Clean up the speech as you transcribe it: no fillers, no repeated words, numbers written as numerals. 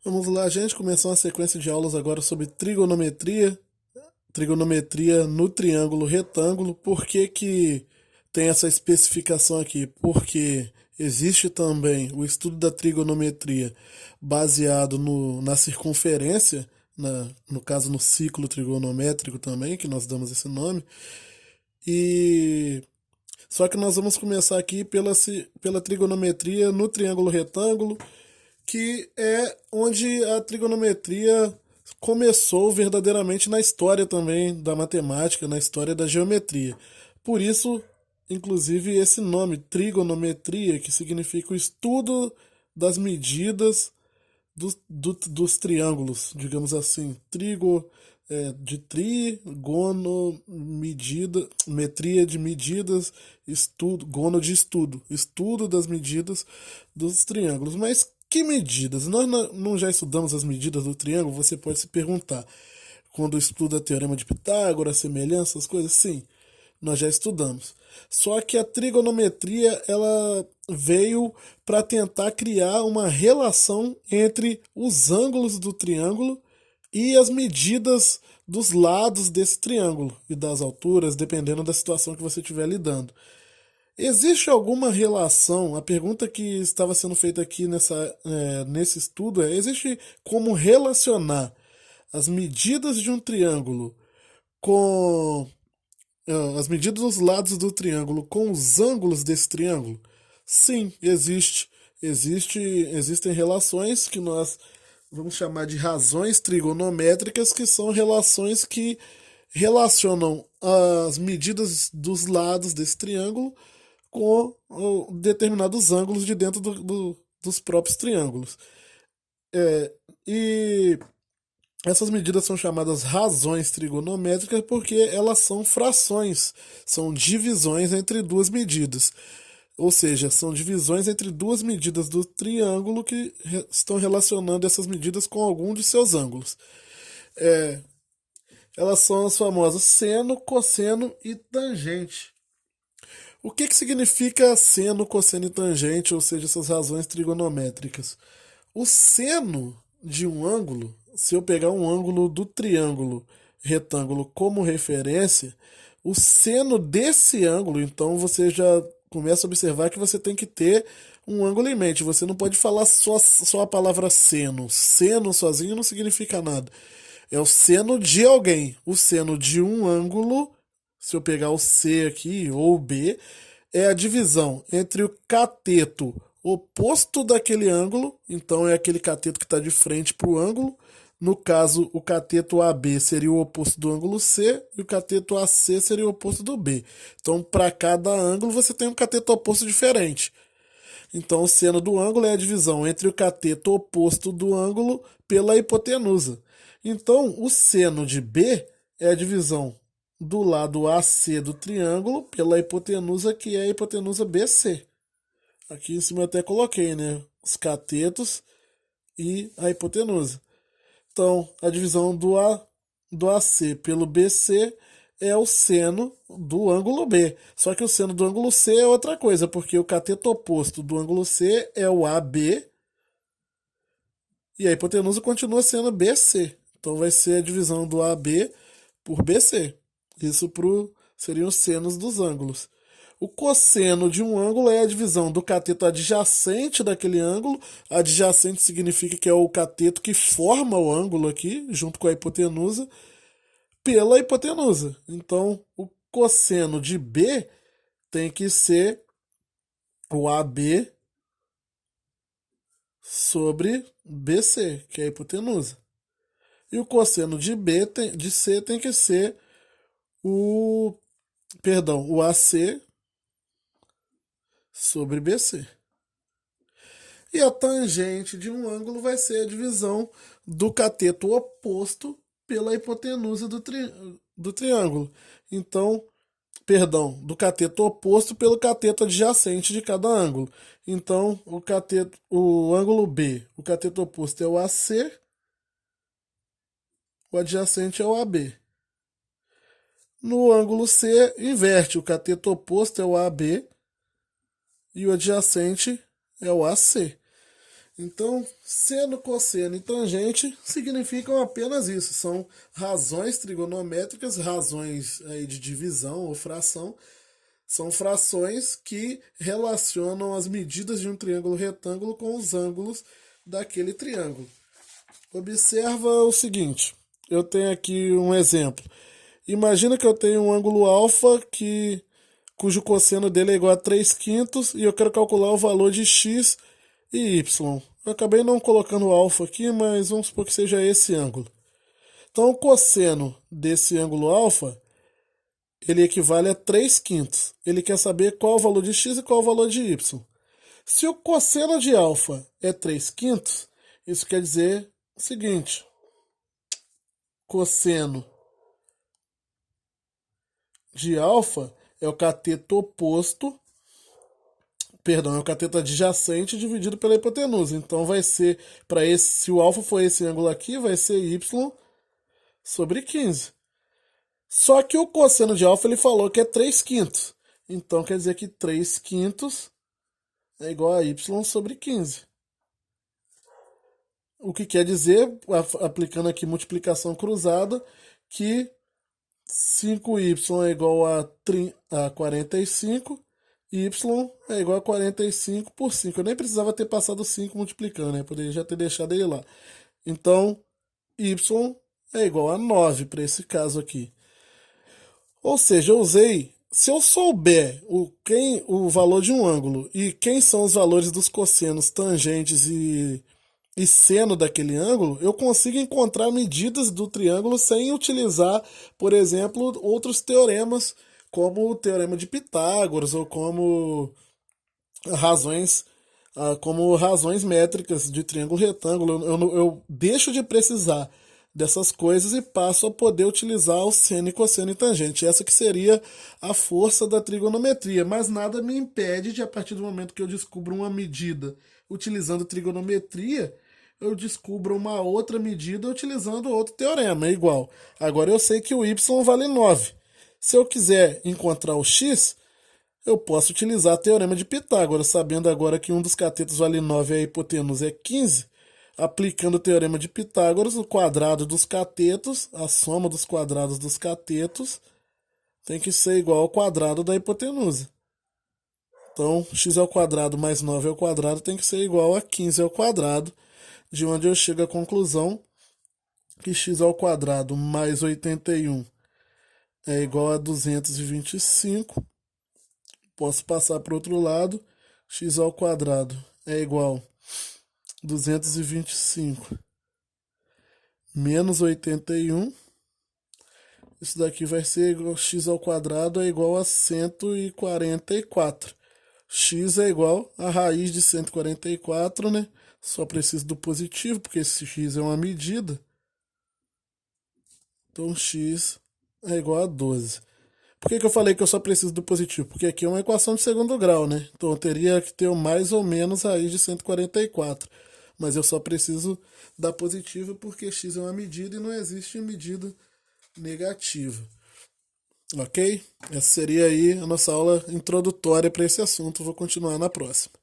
Vamos lá, gente, começar uma sequência de aulas agora sobre trigonometria, trigonometria no triângulo retângulo. Por que que tem essa especificação aqui? Porque existe também o estudo da trigonometria baseado na circunferência, no caso no ciclo trigonométrico também, que nós damos esse nome, e só que nós vamos começar aqui pela trigonometria no triângulo retângulo, que é onde a trigonometria começou verdadeiramente na história também da matemática, na história da geometria. Por isso, inclusive, esse nome, trigonometria, que significa o estudo das medidas dos triângulos, digamos assim. De trigono, medida, metria de medidas, estudo, gono de estudo, estudo das medidas dos triângulos. Mas que medidas? Nós não já estudamos as medidas do triângulo? Você pode se perguntar. Quando estuda teorema de Pitágoras, semelhanças, coisas, sim, nós já estudamos. Só que a trigonometria ela veio para tentar criar uma relação entre os ângulos do triângulo e as medidas dos lados desse triângulo e das alturas, dependendo da situação que você estiver lidando. Existe alguma relação? A pergunta que estava sendo feita aqui nesse estudo é: existe como relacionar as medidas de um triângulo com as medidas dos lados do triângulo com os ângulos desse triângulo? Sim, existe. Existem relações que nós vamos chamar de razões trigonométricas, que são relações que relacionam as medidas dos lados desse triângulo com determinados ângulos de dentro dos próprios triângulos. E essas medidas são chamadas razões trigonométricas porque elas são frações, são divisões entre duas medidas. Ou seja, são divisões entre duas medidas do triângulo que estão relacionando essas medidas com algum de seus ângulos. Elas são as famosas seno, cosseno e tangente. O que significa seno, cosseno e tangente, ou seja, essas razões trigonométricas? O seno de um ângulo, se eu pegar um ângulo do triângulo retângulo como referência, o seno desse ângulo, então você já começa a observar que você tem que ter um ângulo em mente. Você não pode falar só a palavra seno. Seno sozinho não significa nada. É o seno de alguém. O seno de um ângulo, se eu pegar o C aqui ou o B, é a divisão entre o cateto oposto daquele ângulo, então é aquele cateto que está de frente para o ângulo. No caso, o cateto AB seria o oposto do ângulo C e o cateto AC seria o oposto do B. Então, para cada ângulo, você tem um cateto oposto diferente. Então, o seno do ângulo é a divisão entre o cateto oposto do ângulo pela hipotenusa. Então, o seno de B é a divisão do lado AC do triângulo pela hipotenusa, que é a hipotenusa BC. Aqui em cima eu até coloquei, né? Os catetos e a hipotenusa. Então, a divisão do AC pelo BC é o seno do ângulo B. Só que o seno do ângulo C é outra coisa, porque o cateto oposto do ângulo C é o AB e a hipotenusa continua sendo BC. Então vai ser a divisão do AB por BC. Isso seriam os senos dos ângulos. O cosseno de um ângulo é a divisão do cateto adjacente daquele ângulo. Adjacente significa que é o cateto que forma o ângulo aqui, junto com a hipotenusa, pela hipotenusa. Então, o cosseno de B tem que ser o AB sobre BC, que é a hipotenusa. E o cosseno de C tem que ser o, o AC sobre BC. E a tangente de um ângulo vai ser a divisão do cateto oposto pela hipotenusa do triângulo. Então, do cateto oposto pelo cateto adjacente de cada ângulo. Então, o ângulo B, o cateto oposto é o AC, o adjacente é o AB. No ângulo C, inverte, o cateto oposto é o AB e o adjacente é o AC. Então, seno, cosseno e tangente significam apenas isso. São razões trigonométricas, razões aí de divisão ou fração. São frações que relacionam as medidas de um triângulo retângulo com os ângulos daquele triângulo. Observa o seguinte, eu tenho aqui um exemplo. Imagina que eu tenho um ângulo alfa cujo cosseno dele é igual a 3 quintos e eu quero calcular o valor de x e y. Eu acabei não colocando alfa aqui, mas vamos supor que seja esse ângulo. Então o cosseno desse ângulo alfa, ele equivale a 3 quintos. Ele quer saber qual o valor de x e qual o valor de y. Se o cosseno de alfa é 3 quintos, isso quer dizer o seguinte: cosseno de alfa é o cateto oposto, perdão, é o cateto adjacente dividido pela hipotenusa. Então vai ser, para esse, se o alfa for esse ângulo aqui, vai ser y sobre 15. Só que o cosseno de alfa ele falou que é 3 quintos. Então quer dizer que 3 quintos é igual a y sobre 15. O que quer dizer, aplicando aqui multiplicação cruzada, que 5y é igual a 45, y é igual a 45 por 5. Eu nem precisava ter passado 5 multiplicando, né? Poderia já ter deixado ele lá. Então, y é igual a 9 para esse caso aqui. Ou seja, eu usei, se eu souber o valor de um ângulo e quem são os valores dos cossenos, tangentes e seno daquele ângulo, eu consigo encontrar medidas do triângulo sem utilizar, por exemplo, outros teoremas, como o teorema de Pitágoras ou razões, como razões métricas de triângulo retângulo. Eu deixo de precisar dessas coisas e passo a poder utilizar o seno e cosseno e tangente. Essa que seria a força da trigonometria, mas nada me impede de, a partir do momento que eu descubro uma medida utilizando trigonometria, eu descubro uma outra medida utilizando outro teorema, é igual. Agora eu sei que o y vale 9. Se eu quiser encontrar o x, eu posso utilizar o teorema de Pitágoras, sabendo agora que um dos catetos vale 9 e a hipotenusa é 15. Aplicando o teorema de Pitágoras, o quadrado dos catetos, a soma dos quadrados dos catetos, tem que ser igual ao quadrado da hipotenusa. Então, x ao quadrado mais 9 ao quadrado tem que ser igual a 15 ao quadrado, de onde eu chego à conclusão que x ao quadrado mais 81 é igual a 225. Posso passar para o outro lado, x ao quadrado é igual a 225 menos 81. Isso daqui vai ser igual, x ao quadrado é igual a 144. X é igual a raiz de 144, né? Só preciso do positivo, porque esse x é uma medida. Então x é igual a 12. Por que eu falei que eu só preciso do positivo? Porque aqui é uma equação de segundo grau, né? Então eu teria que ter o mais ou menos raiz de 144. Mas eu só preciso da positiva porque x é uma medida e não existe medida negativa. Ok? Essa seria aí a nossa aula introdutória para esse assunto. Vou continuar na próxima.